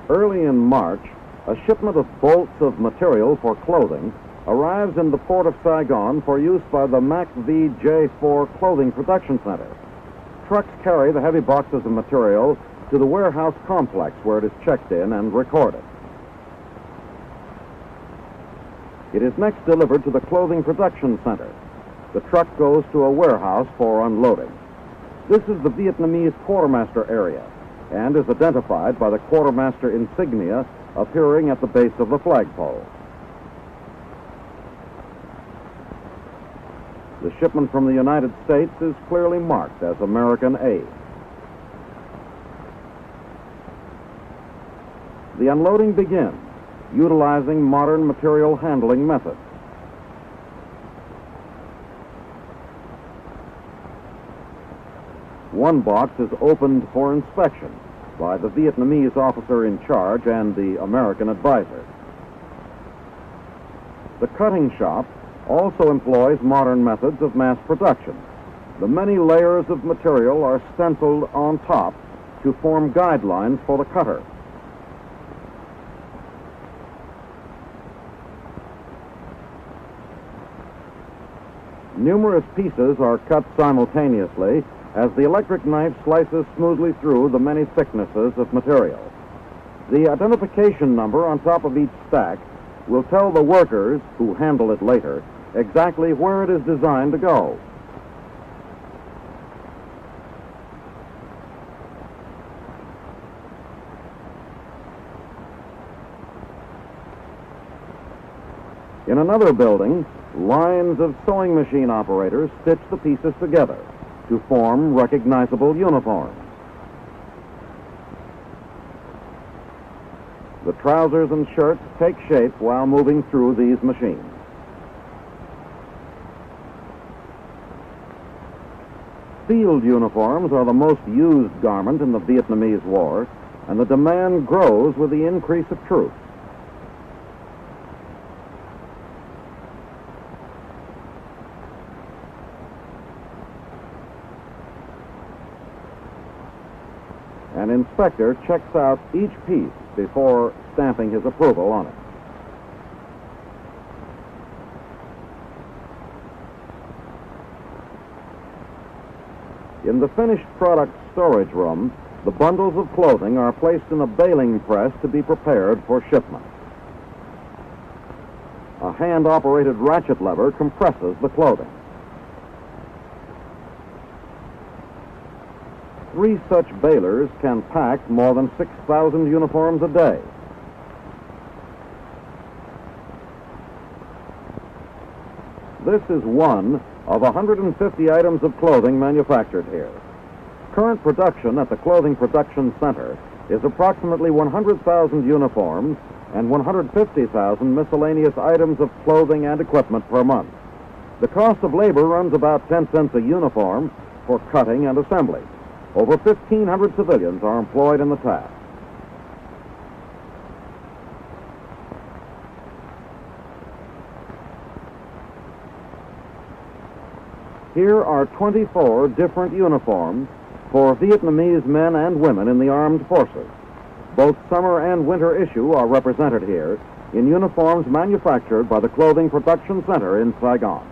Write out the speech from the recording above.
Early in March, a shipment of bolts of material for clothing arrives in the port of Saigon for use by the MAC-VJ4 Clothing Production Center. Trucks carry the heavy boxes of material to the warehouse complex where it is checked in and recorded. It is next delivered to the Clothing Production Center. The truck goes to a warehouse for unloading. This is the Vietnamese quartermaster area and is identified by the quartermaster insignia appearing at the base of the flagpole. The shipment from the United States is clearly marked as American aid. The unloading begins, utilizing modern material handling methods. One box is opened for inspection by the Vietnamese officer in charge and the American advisor. The cutting shop also employs modern methods of mass production. The many layers of material are stenciled on top to form guidelines for the cutter. Numerous pieces are cut simultaneously as the electric knife slices smoothly through the many thicknesses of material. The identification number on top of each stack will tell the workers, who handle it later, exactly where it is designed to go. In another building, lines of sewing machine operators stitch the pieces together to form recognizable uniforms. The trousers and shirts take shape while moving through these machines. Field uniforms are the most used garment in the Vietnamese War, and the demand grows with the increase of troops. An inspector checks out each piece before stamping his approval on it. In the finished product storage room, the bundles of clothing are placed in a baling press to be prepared for shipment. A hand-operated ratchet lever compresses the clothing. 3 such balers can pack more than 6,000 uniforms a day. This is one of 150 items of clothing manufactured here. Current production at the Clothing Production Center is approximately 100,000 uniforms and 150,000 miscellaneous items of clothing and equipment per month. The cost of labor runs about 10 cents a uniform for cutting and assembly. Over 1,500 civilians are employed in the task. Here are 24 different uniforms for Vietnamese men and women in the armed forces. Both summer and winter issue are represented here in uniforms manufactured by the Clothing Production Center in Saigon.